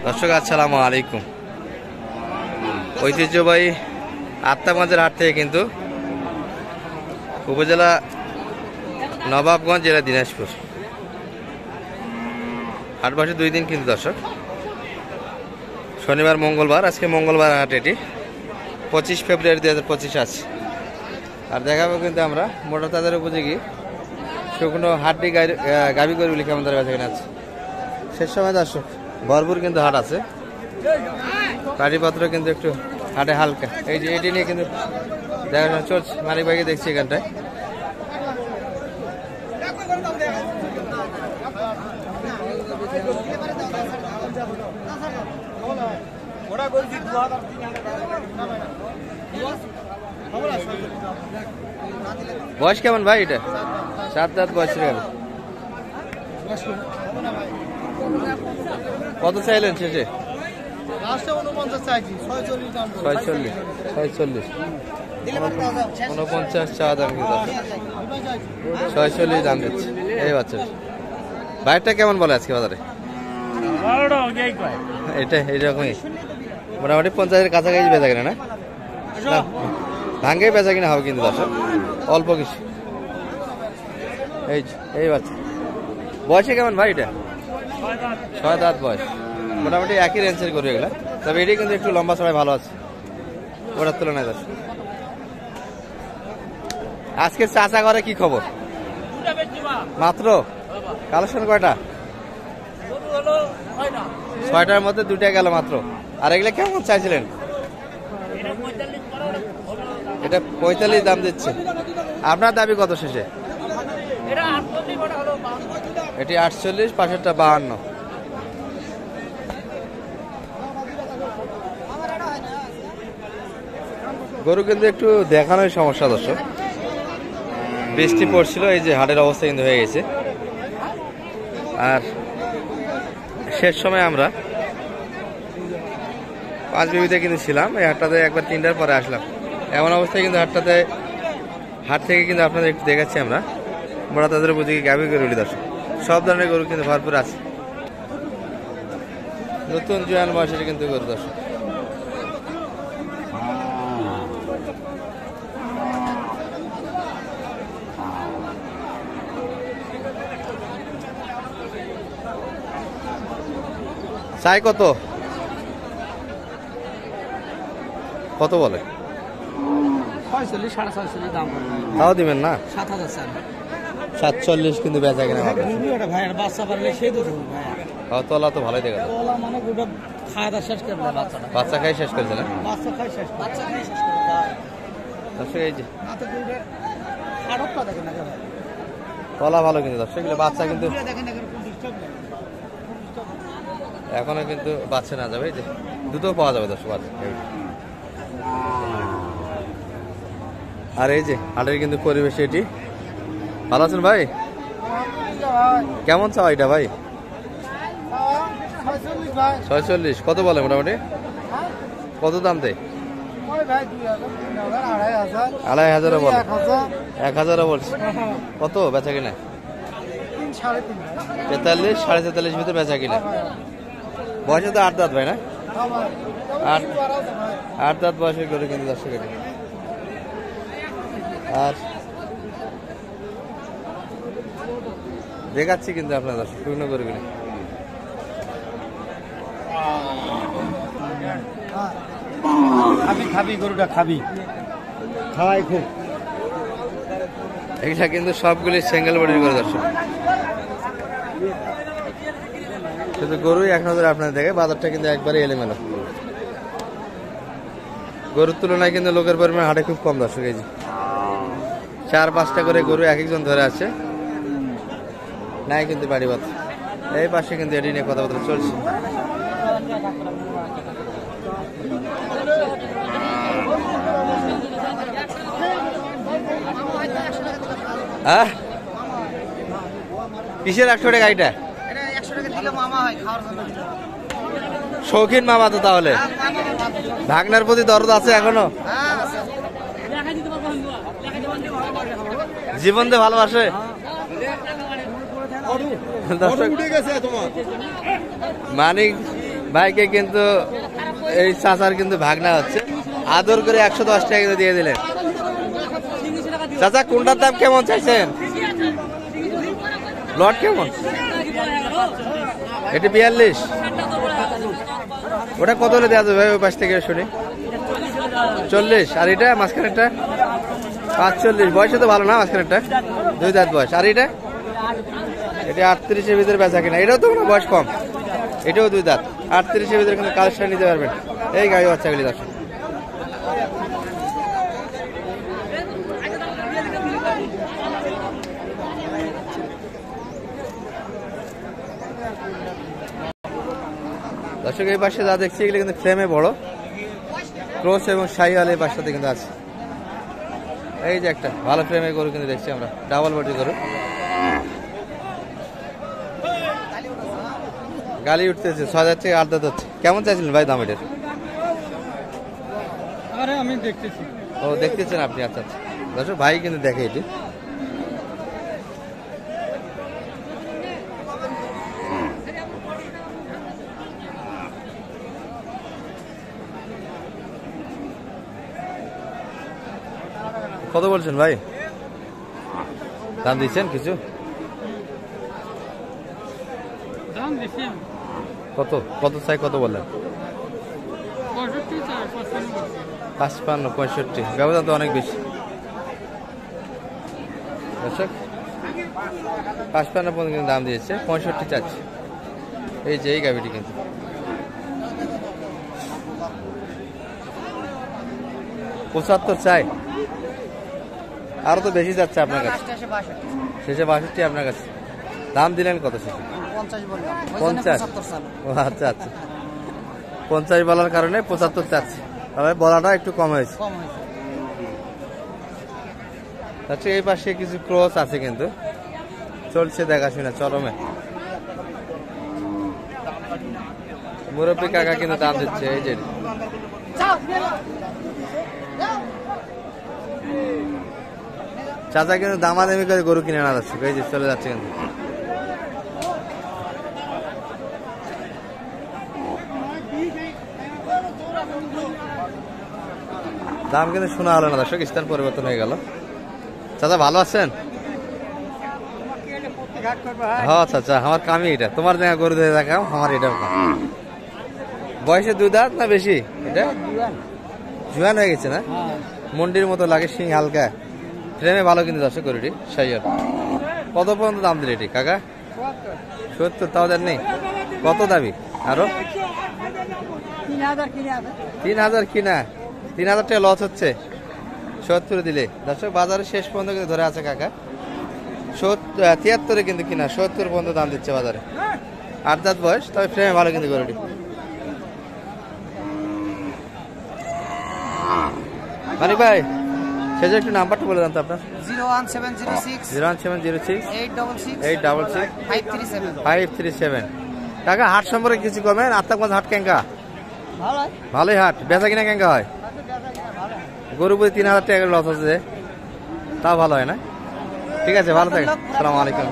দর্শক আসসালামু আলাইকুম। ঐতিহ্যবাহী আত্মাগঞ্জের হাট থেকে কিন্তু উপজেলা নবাবগঞ্জ, জেলা দিনাজপুর হাট বসে 2 দিন কিন্তু দর্শক, শনিবার মঙ্গলবার। আজকে মঙ্গলবার হাট, এটি 25 ফেব্রুয়ারি 2025 আছে। আর দেখাবো কিন্তু আমরা মোটর তাদের উপযোগী শুকনো হাটটি গাভী গরুগুলি কেমন ধরে বেচা কিনা আছে। শেষ সময় দর্শক ভরপুর কিন্তু হাট আছে, গাড়িপত্র কিন্তু একটু হাটে হালকা। এই যে এটি নিয়ে কিন্তু দেখাশোনা চলছে, মালিক ভাইকে দেখছি এখানটায়। বয়স কেমন ভাই? এটা 7 দাঁত বয়স গেল। কত চাইলেন শেষে? 49 চাওয়া দাম কিন্তু 46 দাম দিচ্ছে এই বাচ্চা। বাইরটা কেমন বলে আজকে বাজারে? এটা এইরকমই মোটামুটি 50-এর কাছাকাছি বেচা কিনা না? ভাঙ্গে বেচা কিনা হবে কিন্তু দর্শক, অল্প কিছু। এই বাচ্চা বয়সে কেমন ভাই? এটা 6 দাঁত বয়স, মোটামুটি একই রেঞ্জের গরু এগুলা। তবে এটি কিন্তু একটু লম্বা সময় ভালো আছে ওটার তুলনায় দর্শক। আজকে চাচা ঘরে কি খবর? মাত্র কালেকশন কয়টা? 6টার মধ্যে 2টা গেল মাত্র। আর এগুলা কেমন চাইছিলেন? এটা 45 দাম দিচ্ছে। আপনার দাবি কত শেষে? এটি 48, পাশেরটা 52। গরু কিন্তু একটু দেখানোর সমস্যা দর্শক, বৃষ্টি পড়ছিল, এই যে হাটের অবস্থা কিন্তু হয়ে গেছে। আর শেষ সময় আমরা 5 বিবিতে কিন্তু ছিলাম, এই হাটটাতে একবার 3টার পরে আসলাম। এমন অবস্থায় কিন্তু হাট থেকে কিন্তু আপনাদের একটু দেখাচ্ছি আমরা বড় তাদের বুঝি গাভী গরুলি দর্শক। সব ধরনের গরু কিন্তু ভরপুর আছে, নতুন জোয়ান বয়সের কিন্তু গরু দর্শক। চাই কত কত বলে? 46-46 দাম। তাও দিবেন না? 7,000। 47 কিন্তু বেচা কিনা হবে। বাচ্চা পারলে সেই তো ভাইয়া, তলা তো ভালোই দেখা যায়। তলা মানে গোটা খাওয়া দাওয়া শেষ করে দেয় বাচ্চাটা। বাচ্চা খাই শেষ করেছে না? বাচ্চা খাই শেষ করে দেয়। দর্শক এই যে হাতে দুইটা আড়তটা দেখেন না ভাই, তলা ভালো কিন্তু দর্শক। এগুলো বাচ্চা কিন্তু দেখেন না কোন ডিস্টার্ব নেই, এখনো কিন্তু বাচ্চা না যাবে। এই যে দুটো পাওয়া যাবে দর্শক বাচ্চা। আর এই যে হাটের কিন্তু পরিবেশ এটি। ভালো আছেন ভাই? কেমন চাও এটা ভাই? 46 কত বলে মোটামুটি? কত দাম দেয়? 2,500 বলে, 1,000 বলছে। কত বেচা কিনা? 43, 43.5 ভিতরে বেচা কিনা। বয়সে তো 8 দাঁত ভাই না? 8 দাঁত বয়সের গরু কিন্তু দর্শক এটি। আর দেখাচ্ছি কিন্তু আপনার দর্শক শুকনো গরুগুলি। খাবি গরুটা খাবি, খাওয়াই খুব। এটা কিন্তু সবগুলি সিঙ্গেল বডির গরু দর্শক, শুধু গরুই এক নজরে আপনাদের দেখে। বাজারটা কিন্তু একবারে এলোমেলো, গরুর তুলনায় কিন্তু লোকের পরিমাণ হাটে খুব কম দর্শক। এই যে 4-5টা করে গরু এক একজন ধরে আছে, নাই কিন্তু বাড়ি বাদ। এই পাশে কিন্তু এটি নিয়ে কথাবার্তা চলছে। হ্যাঁ, কিসের 100 টাকা গাড়িটা? শৌখিন মামা তো তাহলে, ভাগনার প্রতি দরদ আছে এখনো? জীবন দিয়ে ভালোবাসে। মানিক ভাইকে কিন্তু এই চাচার কিন্তু ভাগনা হচ্ছে, আদর করে 110 টাকা কিন্তু দিয়ে দিলেন। চাচা কোনটার দাম কেমন চাইছেন? লট কেমন? এটি 42। ওটা কত হলে দেওয়া যাবে ভাই? ওই পাশ থেকে শুনি 40। আর এটা মাঝখানেরটা 45। বয়সে তো ভালো না, মাঝখানেরটা 2 দাঁত বয়স। আর এটা 38-এর ভিতরে বেচা কিনা। এটাও তো কোনো বয়স কম, এটাও 2 দাঁত। 38-এর ভিতরে কিন্তু কালেকশন নিতে পারবেন এই গাড়ি বাচ্চাগুলি। দর্শক দর্শক এই পাশে যা দেখছি এগুলো কিন্তু ফ্রেমে বড় ক্রস এবং শাহিওয়াল এই পাশটাতে কিন্তু আছে। এই যে একটা ভালো ফ্রেমে গরু কিন্তু দেখছি আমরা, ডাবল বডি গরু। গালি উঠতেছে, 6000 থেকে 8 দাঁত হচ্ছে। কেমন চাইছিলেন ভাই দাম এটার? আরে আমি দেখতেছি। ও দেখতেছেন আপনি? আচ্ছা আচ্ছা। দর্শক ভাই কিন্তু দেখে এটি। কত বলছেন ভাই? দাম দিচ্ছেন কিছু? দাম বেশি। কত কত চাই? কত বললেন? 55, 65। ব্যবধান তো অনেক বেশি। দর্শক 55 পর্যন্ত কিন্তু দাম দিয়েছে, 65 চাচ্ছে। এই যে এই গাভিটি কিন্তু 75 চাই। আরো তো বেশি যাচ্ছে আপনার কাছে। শেষে 62 আপনার কাছে। দাম দিলেন কত শেষে? 50। ও আচ্ছা আচ্ছা, 50 বলার কারণে 75 চাচ্ছে। তবে বলাটা একটু কম হয়েছে। আচ্ছা এই পাশে কিছু ক্রস আছে কিন্তু চলছে দেখাশোনা চরমে। মুরব্বী কাকা কিন্তু দাম দিচ্ছে। এই যে চাচা কিন্তু দামাদামি করে গরু কিনে আনা যাচ্ছে। এই যে চলে যাচ্ছে কিন্তু। দাম কিন্তু শোনা হলো না দর্শক, স্থান পরিবর্তন হয়ে গেল। চাচা ভালো আছেন? হ্যাঁ চাচা, আমার কামই এটা। তোমার জায়গা গরু ধরে দেখাও, আমার এটাও কাম। বয়সে 2 দাঁত না বেশি? এটা জুয়ান হয়ে গেছে না? মন্ডির মতো লাগে, শিং হালকা, ফ্রেমে ভালো কিন্তু দর্শক গরুটি শাহিওয়াল। কত পর্যন্ত দাম দিলে এটি কাকা? 70। তাও দেন নেই? কত দাবি? আরো 3000 কিনা, 3000 টাকা লস হচ্ছে। 70 দিলে দর্শক বাজারে শেষ পর্যন্ত কিন্তু ধরে আছে কাকা। 73 কিন্তু কিনা, 70 পর্যন্ত দাম দিচ্ছে বাজারে। 8 দাঁত বয়স, তবে ফ্রেমে ভালো কিন্তু গরুটি। মানিক ভাই শেষে একটু নাম্বারটা বলে দেন তো আপনার। 01706 866 537। কাকা হাট সম্পর্কে কিছু কমেন? আত্মাগঞ্জ হাট কেঙ্কা? ভালোই হাট। বেচা কিনা কেঙ্কা হয়? গরু বই 3000 টাকা লস হচ্ছে, তা ভালো হয় না? ঠিক আছে, ভালো থাকেন। আসসালামু আলাইকুম।